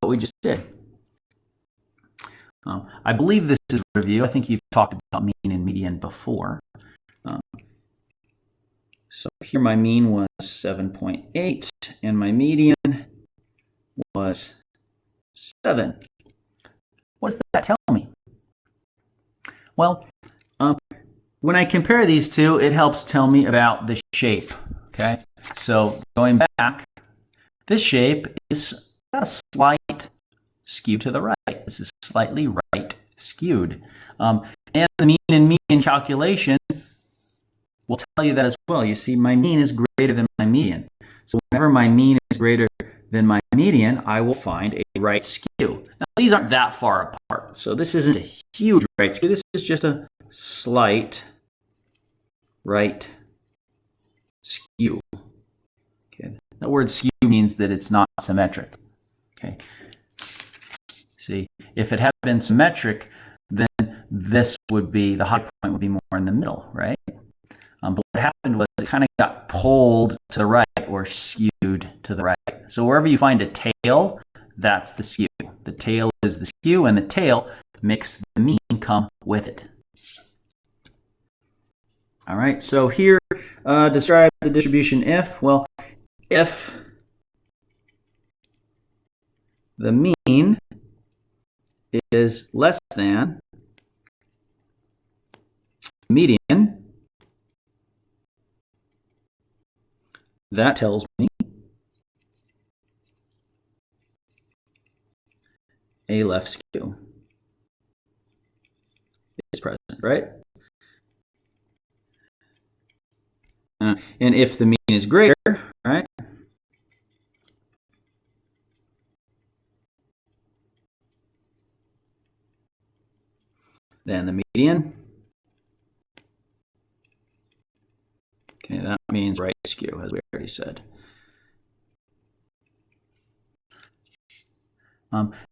what we just did. I believe this is a review. I think you've talked about mean and median before. So here my mean was 7.8 and my median was 7. What does that tell me? Well, when I compare these two, it helps tell me about the shape. Okay, so going back, this shape is got a slight skew to the right. This is slightly right skewed. And the mean and median calculation will tell you that as well. You see, my mean is greater than my median. So whenever my mean is greater than my median, I will find a right skew. Now, these aren't that far apart. So this isn't a huge right skew. This is just a slight right skew. Okay. That word skew means that it's not symmetric. Okay. See, if it had been symmetric, then this would be, the high point would be more in the middle, right? But what happened was it kind of got pulled to the right or skewed to the right. So wherever you find a tail, that's the skew. The tail is the skew, and the tail makes the mean come with it. All right, so here, describe the distribution if. Well, if the mean is less than median, that tells me a left skew is present, right? And if the mean is greater, right, than the median, okay, that means right skew, as we already said.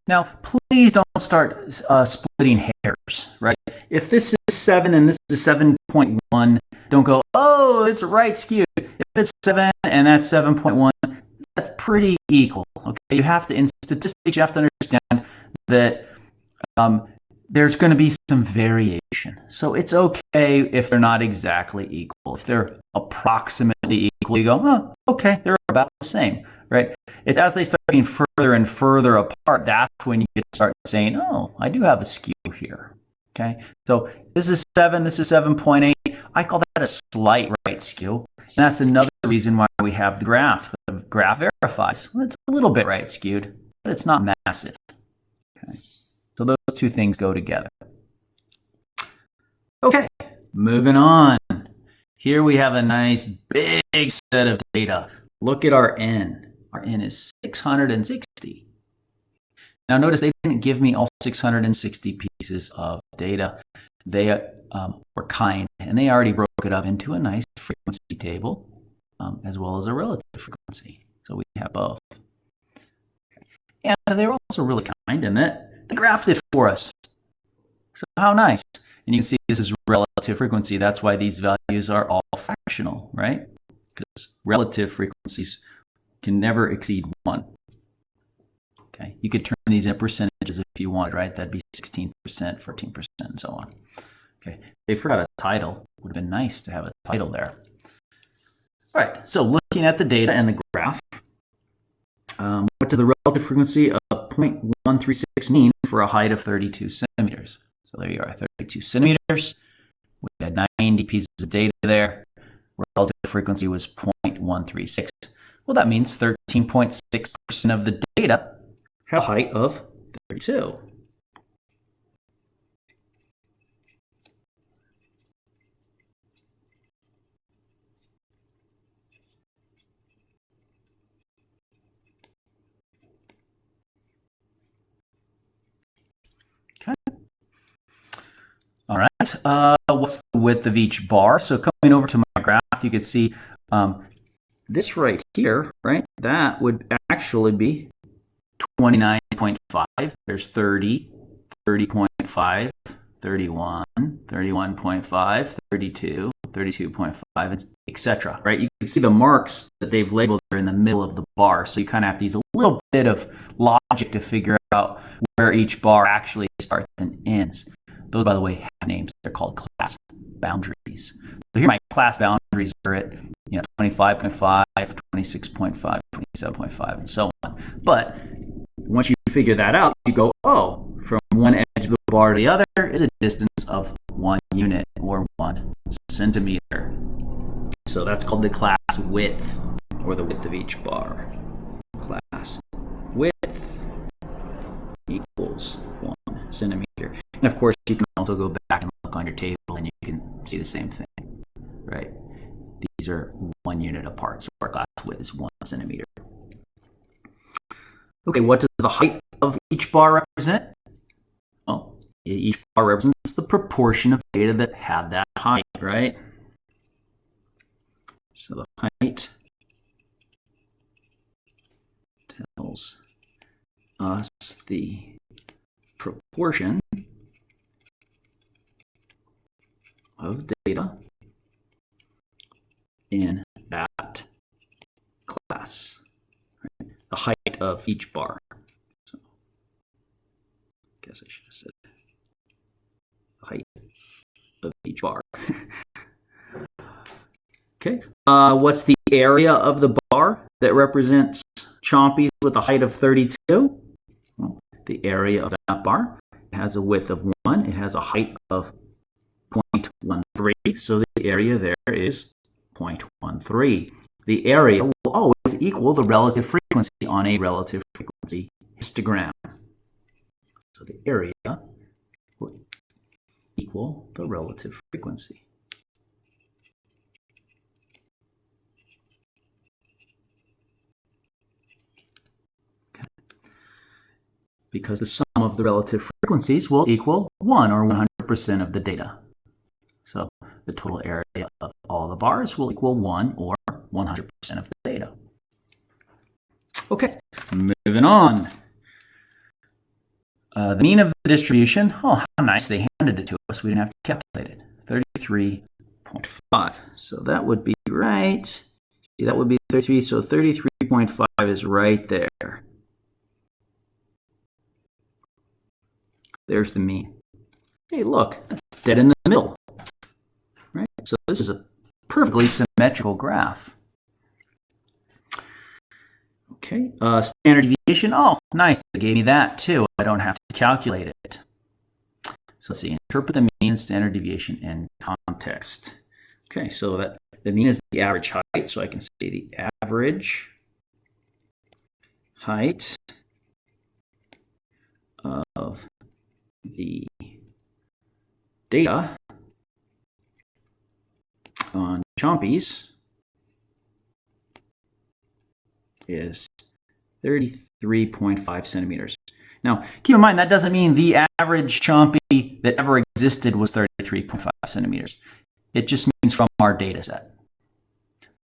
Now, please don't start splitting hairs, right? If this is 7 and this is 7.1, don't go, oh, it's right skewed. If it's 7 and that's 7.1, that's pretty equal. Okay, you have to, in statistics, you have to understand that there's going to be some variation. So it's okay if they're not exactly equal. If they're approximately equal, you go, oh, okay, they're about the same, right? It's as they start getting further and further apart, that's when you get to start saying, oh, I do have a skew here. Okay, so this is 7, this is 7.8. I call that a slight right skew. And that's another reason why we have the graph. The graph verifies. Well, it's a little bit right skewed, but it's not massive. Okay, so those two things go together. Okay, moving on. Here we have a nice big set of data. Look at our N. Our N is 660. Now notice they didn't give me all 660 pieces of data. They were kind, and they already broke it up into a nice frequency table, as well as a relative frequency. So we have both. And they were also really kind in that they graphed it for us. So how nice. And you can see this is relative frequency. That's why these values are all fractional, right? Because relative frequencies can never exceed 1. Okay, you could turn these into percentages if you wanted, right? That'd be 16%, 14%, and so on. Okay, they forgot a title. Would have been nice to have a title there. All right, so looking at the data and the graph, what does the relative frequency of 0.136 mean for a height of 32 centimeters? So there you are, 32 centimeters. We had 90 pieces of data there. Relative frequency was 0.136. Well, that means 13.6% of the data have a height of 32. Okay. All right. What's the width of each bar? So coming over to my graph, you can see this right here, right? That would actually be 29.5. There's 30, 30.5, 31, 31.5, 32, 32.5, etc. Right? You can see the marks that they've labeled are in the middle of the bar. So you kind of have to use a little bit of logic to figure out where each bar actually starts and ends. Those, by the way, have names. They're called class boundaries. So here my class boundaries are at 25.5, 26.5, 27.5, and so on. But once you figure that out, you go, oh, from one edge of the bar to the other is a distance of 1 unit or 1 centimeter. So that's called the class width, or the width of each bar. Class width equals 1 centimeter. And of course, you can also go back and look on your table and you can see the same thing, right? These are 1 unit apart, so our class width is 1 centimeter. Okay, what does the height of each bar represent? Well, each bar represents the proportion of data that have that height, right? So the height tells us the proportion of data in that class, right? The height of each bar. So, I guess I should have said the height of each bar. Okay, what's the area of the bar that represents Chompies with a height of 32? Well, the area of that bar has a width of 1. It has a height of 0.13, so the area there is 0.13. The area will always equal the relative frequency on a relative frequency histogram. So the area will equal the relative frequency. Because the sum of the relative frequencies will equal 1, or 100% of the data. So the total area of all the bars will equal 1, or 100% of the data. Okay, moving on. The mean of the distribution, oh, how nice, they handed it to us. We didn't have to calculate it. 33.5. So that would be right. See, that would be 33. So 33.5 is right there. There's the mean. Hey, look, that's dead in the middle. Right? So this is a perfectly symmetrical graph. Okay, standard deviation. Oh, nice. They gave me that too. I don't have to calculate it. So let's see. Interpret the mean and standard deviation in context. Okay, so that the mean is the average height. So I can say the average height of the data on Chompies is 33.5 centimeters. Now, keep in mind, that doesn't mean the average Chompy that ever existed was 33.5 centimeters. It just means from our data set.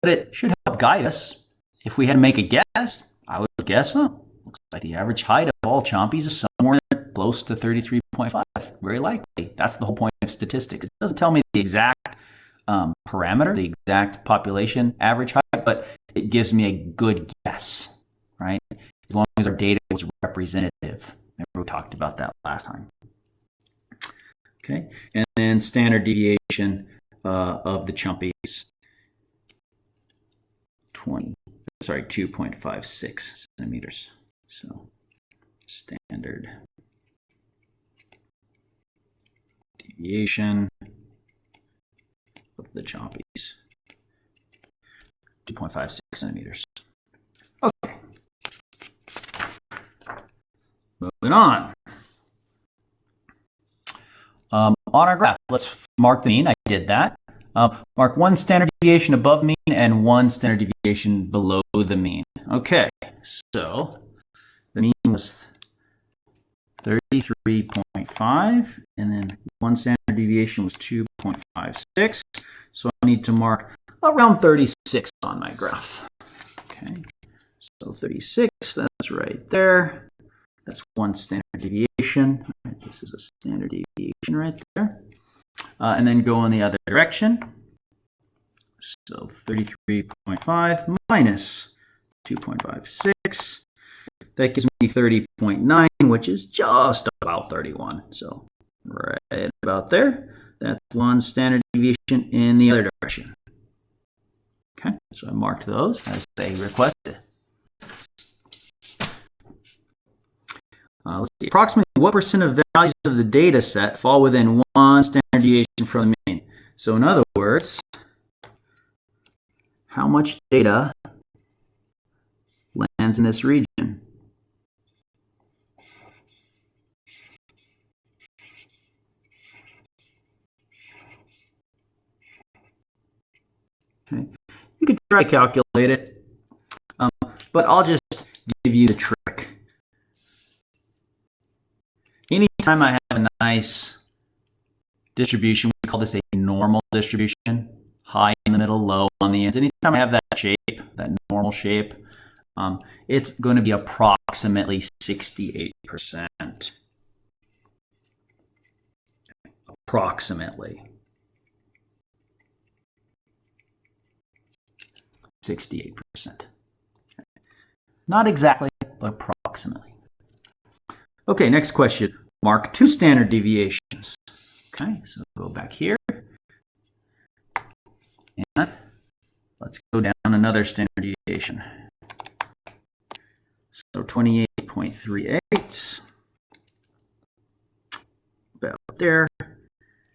But it should help guide us. If we had to make a guess, I would guess, looks like the average height of all Chompies is somewhere close to 33.5. Very likely. That's the whole point of statistics. It doesn't tell me the exact parameter, the exact population average height, but it gives me a good guess, right? As long as our data was representative. Remember we talked about that last time. Okay, and then standard deviation of the Chompies, 2.56 centimeters. So standard deviation of the Chompies, 2.56 centimeters. Okay. Moving on. On our graph, let's mark the mean. I did that. Mark 1 standard deviation above mean and 1 standard deviation below the mean. Okay, so the mean was 33.5, and then 1 standard deviation was 2.56. So I need to mark around 36 on my graph. Okay, so 36, that's right there. That's 1 standard deviation. All right, this is a standard deviation right there. And then go in the other direction. So 33.5 minus 2.56. That gives me 30.9, which is just about 31. So right about there. That's one standard deviation in the other direction. Okay, so I marked those as they requested. Let's see, approximately what percent of values of the data set fall within one standard deviation from the mean? So in other words, how much data lands in this region? Okay. You could try to calculate it, but I'll just give you the trick. Anytime I have a nice distribution, we call this a normal distribution, high in the middle, low on the ends. Anytime I have that shape, that normal shape, it's going to be approximately 68%. Approximately 68%. Not exactly, but approximately. Okay, next question. Mark two standard deviations. Okay, so go back here. And let's go down another standard deviation. So 28.38. About there.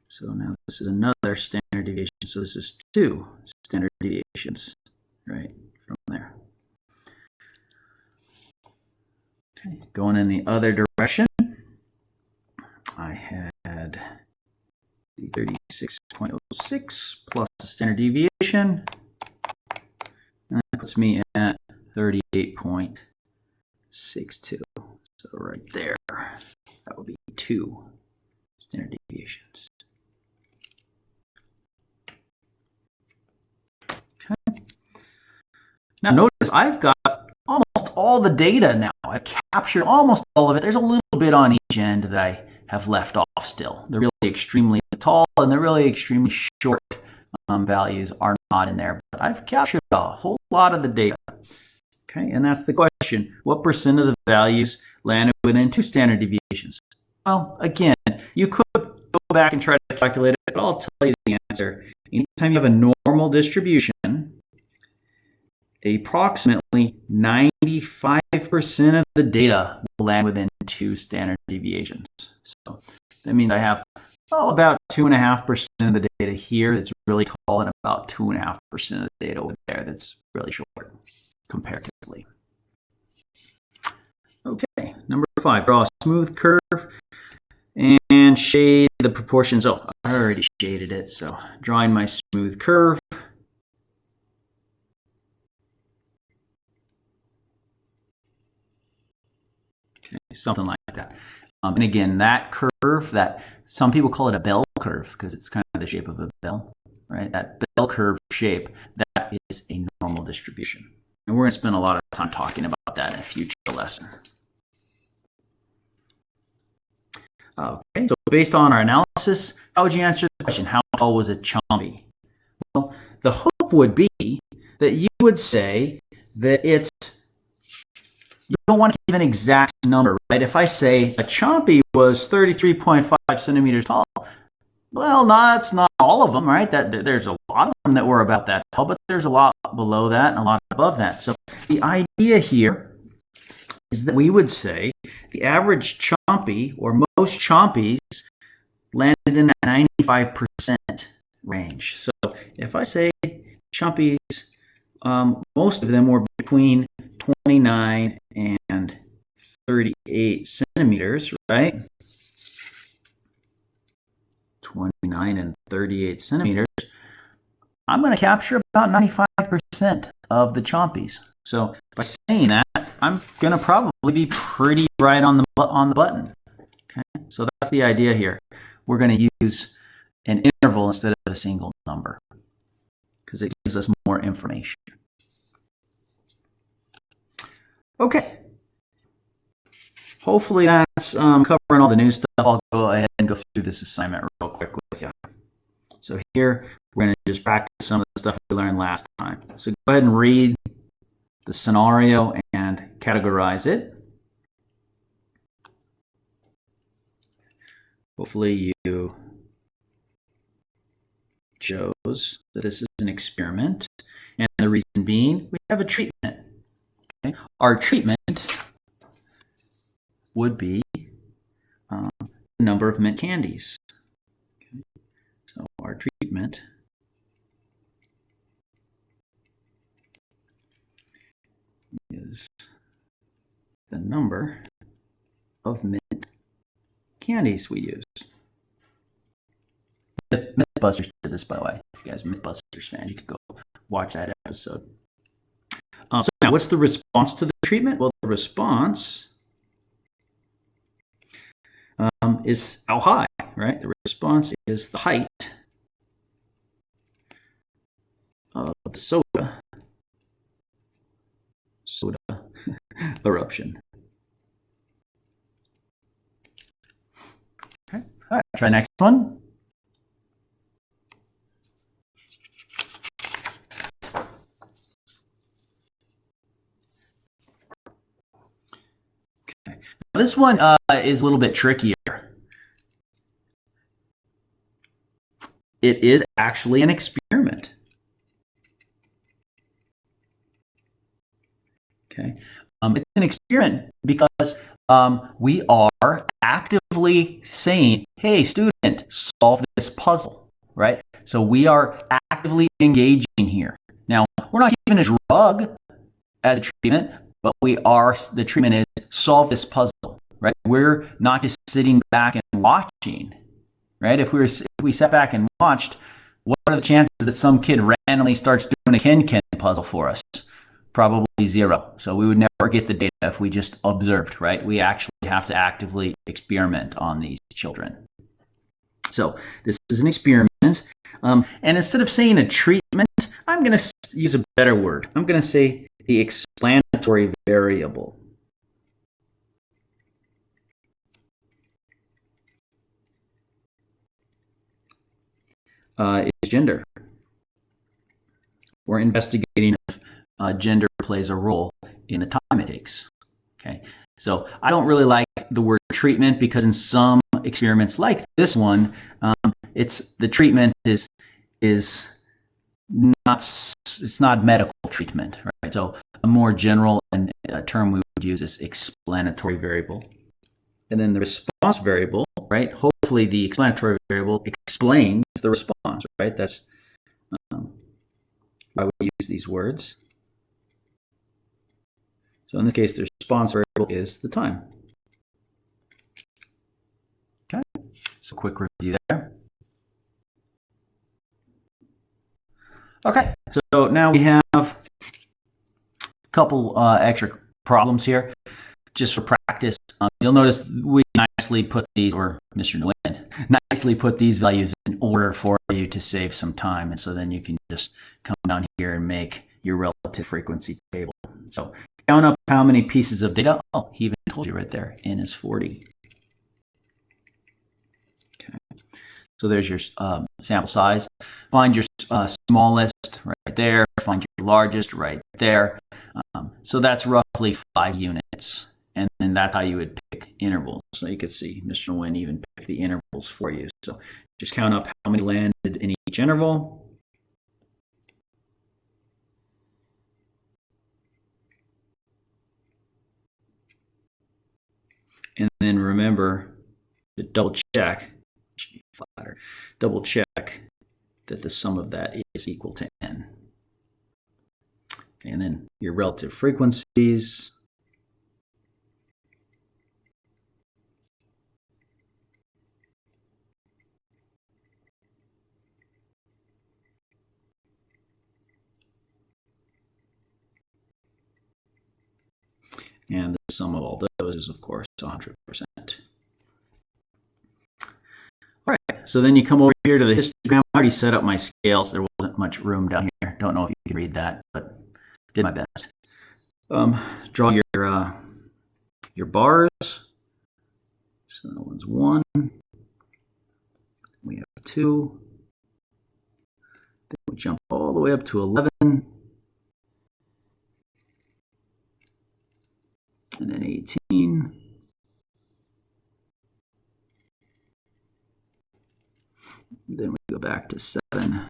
So now this is another standard deviation. So this is two standard deviations, right, from there. Okay, going in the other direction, I had the 36.06 plus the standard deviation. And that puts me at 38.62. So right there, that would be two standard deviations. Okay. Now notice I've got almost all the data now. I've captured almost all of it. There's a little bit on each end that I have left off still. They're really extremely tall and they're really extremely short values are not in there. But I've captured a whole lot of the data. Okay, and that's the question. What percent of the values landed within two standard deviations? Well, again, you could go back and try to calculate it, but I'll tell you the answer. Anytime you have a normal distribution, approximately 95% of the data will land within two standard deviations. So that means I have about 2.5% of the data here that's really tall and about 2.5% of the data over there that's really short comparatively. Okay, number 5, draw a smooth curve and shade the proportions. Oh, I already shaded it, so drawing my smooth curve. Okay, something like that. And again, that curve, that some people call it a bell curve because it's kind of the shape of a bell, right? That bell curve shape, that is a normal distribution. And we're going to spend a lot of time talking about that in a future lesson. Okay, so based on our analysis, how would you answer the question, how tall was a chompy? Well, the hope would be that you would say that it's, you don't want to give an exact number, right? If I say a chompy was 33.5 centimeters tall, well, that's not all of them, right? There's a lot of them that were about that tall, but there's a lot below that and a lot above that. So the idea here is that we would say the average chompy, or most chompies, landed in that 95% range. So if I say chompies, most of them were between 29 and 38 centimeters, right? 29 and 38 centimeters. I'm going to capture about 95% of the chompies. So by saying that, I'm going to probably be pretty right on the button. Okay, so that's the idea here. We're going to use an interval instead of a single number because it gives us more information. Okay. Hopefully that's covering all the new stuff. I'll go ahead and go through this assignment real quick with you. So here, we're going to just practice some of the stuff we learned last time. So go ahead and read the scenario and categorize it. Hopefully you chose that this is an experiment. And the reason being, we have a treatment. Okay? Our treatment would be the number of mint candies. Okay? So our treatment is the number of mint candies we use. Mythbusters did this, by the way. If you guys are Mythbusters fans, you could go watch that episode. So now, what's the response to the treatment? Well, the response is how high, right? The response is the height of the soda eruption. Okay. All right, try the next one. Okay. Now, this one is a little bit trickier. It is actually an experiment. Okay. It's an experiment because we are actively saying, hey, student, solve this puzzle, right? So we are actively engaging here. Now, we're not given a drug as a treatment, but the treatment is solve this puzzle, right? We're not just sitting back and watching, right? If we sat back and watched, what are the chances that some kid randomly starts doing a Ken puzzle for us? Probably 0. So we would never get the data if we just observed, right? We actually have to actively experiment on these children. So this is an experiment. And instead of saying a treatment, I'm going to use a better word. I'm going to say the explanatory variable. Is gender. We're investigating if gender plays a role in the time it takes. Okay, so I don't really like the word treatment because in some experiments like this one, the treatment is not medical treatment, right? So a more general term we would use is explanatory variable, and then the response variable, right? Hopefully, the explanatory variable explains the response, right? That's why we use these words. So in this case, the response variable is the time. Okay, so quick review there. Okay, so now we have a couple extra problems here just for practice. You'll notice we nicely put these, or Mr. Nguyen nicely put these values in order for you to save some time. And so then you can just come down here and make your relative frequency table. So count up how many pieces of data. Oh, he even told you right there. N is 40. Okay. So there's your sample size. Find your smallest right there. Find your largest right there. So that's roughly 5 units. And then that's how you would pick intervals. So you could see Mr. Nguyen even pick the intervals for you. So just count up how many landed in each interval. And then remember to double check that the sum of that is equal to n. Okay, and then your relative frequencies. And the sum of all those is, of course, 100%. All right, so then you come over here to the histogram. I already set up my scales. There wasn't much room down here. Don't know if you can read that, but did my best. Draw your bars. So that one's 1. We have 2. We jump all the way up to 11. And then 18. Then we go back to 7.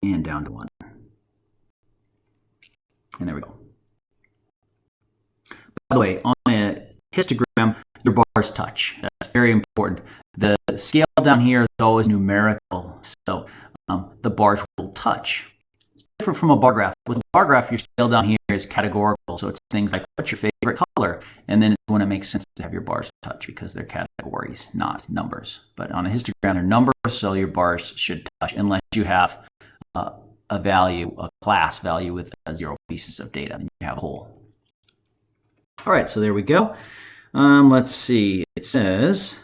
And down to 1. And there we go. By the way, on a histogram, your bars touch. That's very important. The scale down here is always numerical, so the bars will touch. It's different from a bar graph. With a bar graph, your scale down here is categorical, so it's things like what's your favorite color, and then when it makes sense to have your bars touch because they're categories, not numbers. But on a histogram, they're numbers, so your bars should touch unless you have a value, a class value with 0 pieces of data, and you have a whole. All right, so there we go. Let's see. It says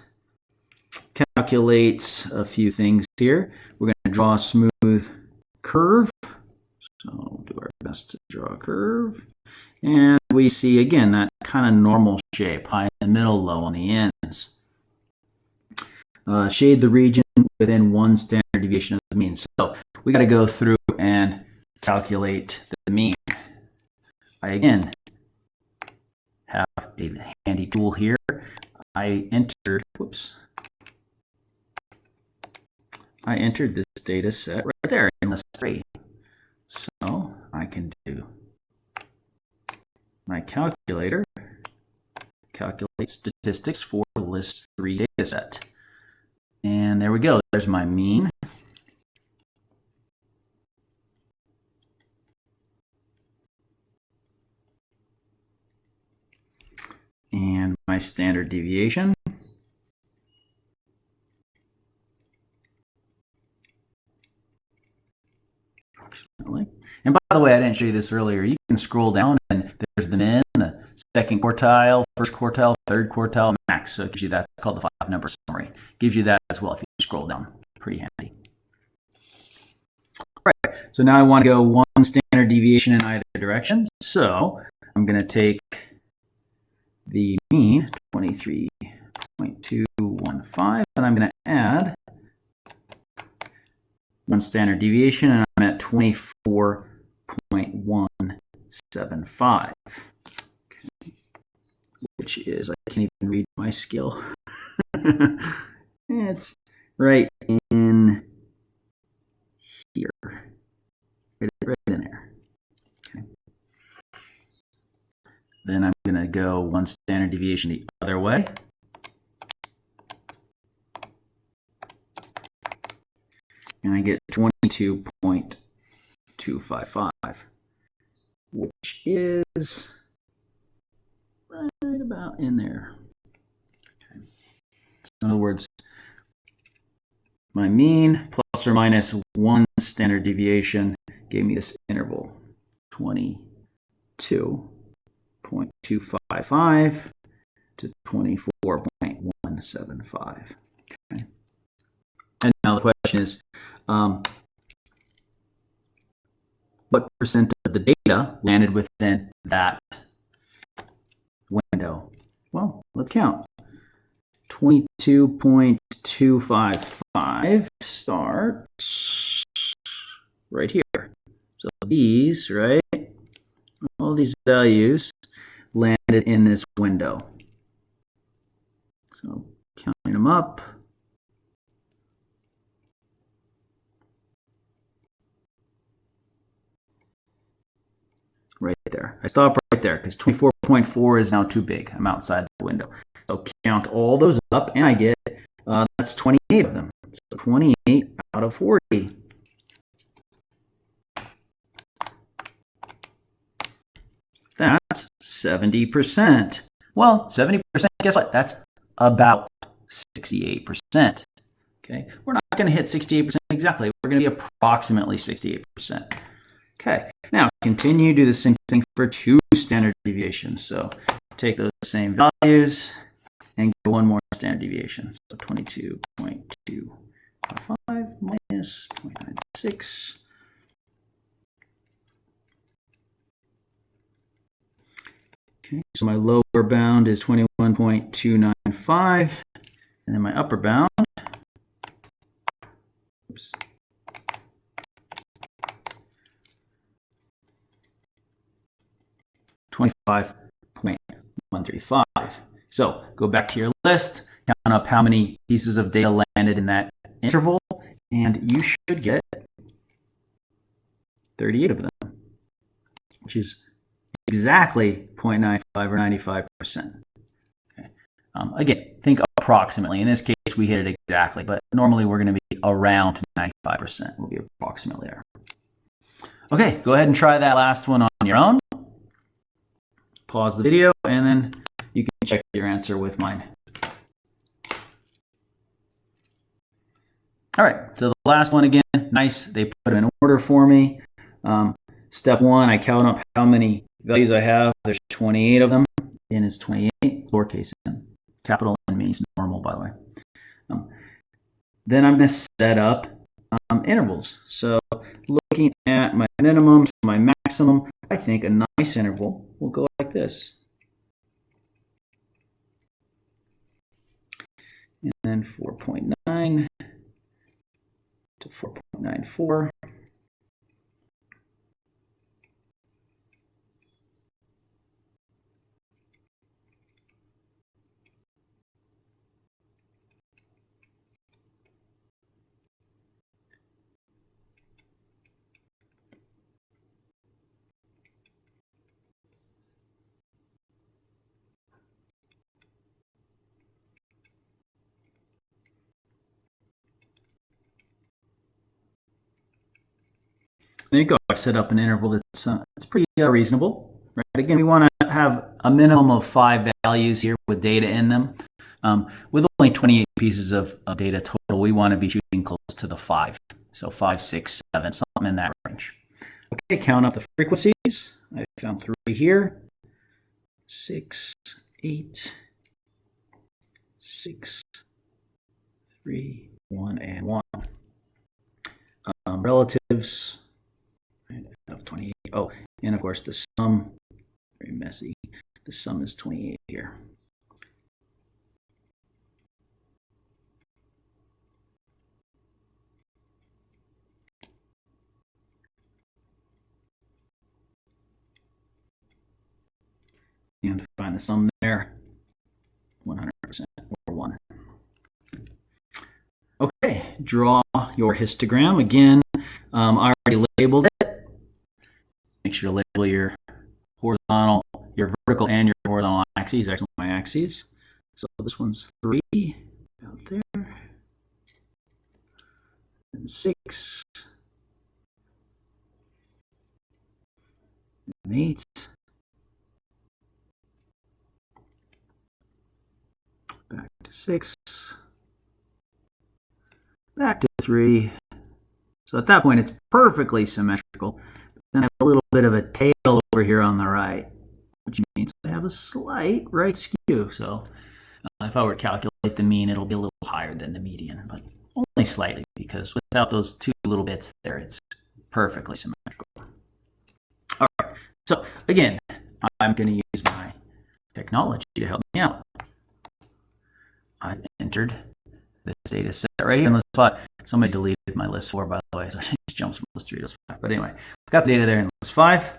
calculates a few things here. We're going to draw a smooth curve. So we'll do our best to draw a curve. And we see, again, that kind of normal shape, high in the middle, low on the ends. Shade the region within 1 standard deviation of the mean. So we got to go through and calculate the mean. I, again, have a handy tool here. I entered this data set right there in list 3. So I can do my calculator, calculate statistics for the list 3 data set. And there we go. There's my mean. And my standard deviation. Approximately. And by the way, I didn't show you this earlier. You can scroll down and there's the min, the second quartile, first quartile, third quartile, max. So it gives you that. It's called the 5-number summary. It gives you that as well if you scroll down. Pretty handy. All right. So now I want to go 1 standard deviation in either direction. So I'm going to take the mean, 23.215, and I'm going to add 1 standard deviation, and I'm at 24.175, okay, which is, I can't even read my skill. It's right in here, right in there. Then I'm going to go 1 standard deviation the other way. And I get 22.255, which is right about in there. Okay. So in other words, my mean plus or minus 1 standard deviation gave me this interval, 22.255 to 24.175. Okay. And now the question is, what percent of the data landed within that window? Well, let's count. 22.255 starts right here. So these, right? All these values landed in this window. So counting them up. Right there. I stop right there because 24.4 is now too big. I'm outside the window. So count all those up and I get, that's 28 of them. So 28 out of 40. That's 70%. Well, 70%, guess what? That's about 68%. Okay, we're not going to hit 68% exactly. We're going to be approximately 68%. Okay, now continue, do the same thing for 2 standard deviations. So take those same values and go 1 more standard deviation. So 22.255 minus 0.96. Okay, so my lower bound is 21.295, and then my upper bound 95.135. So go back to your list, count up how many pieces of data landed in that interval, and you should get 38 of them, which is exactly 0.95 or 95%. Okay. Again, think approximately. In this case, we hit it exactly, but normally we're going to be around 95%. We'll be approximately there. Okay, go ahead and try that last one on your own. Pause the video, and then you can check your answer with mine. All right, so the last one again, nice. They put it in order for me. Step one, I count up how many values I have. There's 28 of them. N is 28, lowercase n. Capital N means normal, by the way. Then I'm going to set up intervals. So looking at my minimum to my maximum, I think a nice interval will go like this. And then 4.9 to 4.94. There you go. I've set up an interval that's pretty reasonable. Right? Again, we want to have a minimum of 5 values here with data in them. With only 28 pieces of data total, we want to be shooting close to the 5. So 5, 6, 7, something in that range. Okay, count up the frequencies. I found 3 here. 6, 8, 6, 3, 1, and 1. Relatives of 28. Oh, and of course the sum, very messy. The sum is 28 here. And to find the sum there, 100% or 1. Okay, draw your histogram. Again, I already labeled it. Make sure to label your horizontal, your vertical and your horizontal axes, actually my axes. So this one's 3 out there, and 6, and 8, back to 6, back to 3. So at that point, it's perfectly symmetrical. Then I have a little bit of a tail over here on the right, which means I have a slight right skew. So if I were to calculate the mean, it'll be a little higher than the median, but only slightly, because without those 2 little bits there, it's perfectly symmetrical. All right. So again, I'm going to use my technology to help me out. I entered this data set right here in list 5. Somebody deleted my list 4, by the way, so I just jumped from list 3 to list 5. But anyway, I've got the data there in list 5.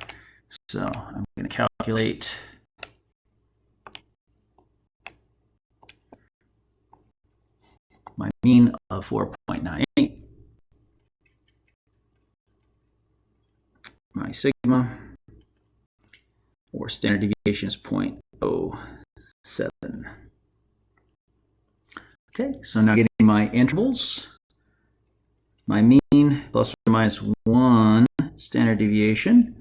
So I'm going to calculate my mean of 4.98. My sigma, or standard deviation, is 0.07. Okay, so now getting my intervals. My mean plus or minus 1 standard deviation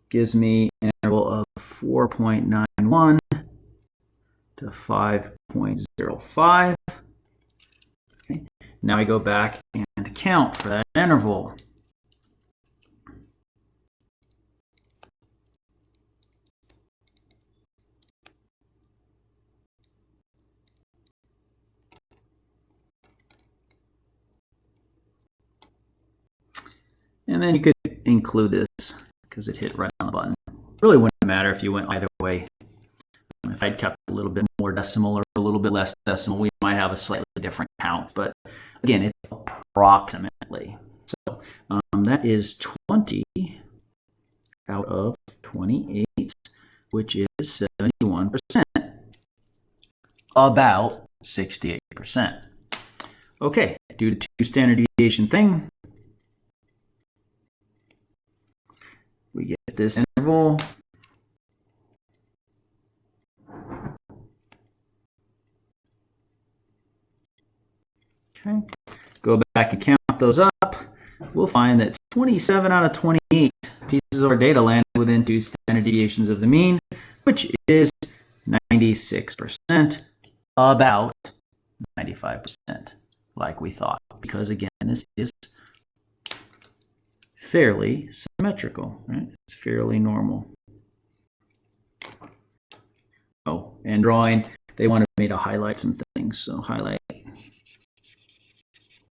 gives me an interval of 4.91 to 5.05. Okay. Now I go back and count for that interval. And then you could include this because it hit right on the button. Really wouldn't matter if you went either way. If I'd kept a little bit more decimal or a little bit less decimal, we might have a slightly different count. But again, it's approximately. So that is 20 out of 28, which is 71%. About 68%. Okay, do the 2 standard deviation thing. We get this interval. Okay, go back and count those up. We'll find that 27 out of 28 pieces of our data landed within 2 standard deviations of the mean, which is 96%, about 95%, like we thought, because again, this is fairly symmetrical, right? It's fairly normal. Oh, and drawing, they wanted me to highlight some things, so highlight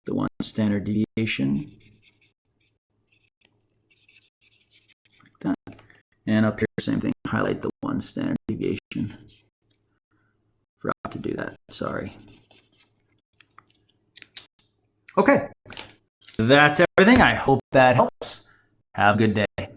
the 1 standard deviation, like that. And up here, same thing, highlight the 1 standard deviation. Forgot to do that, sorry. Okay, that's everything. I hope that helps. Have a good day.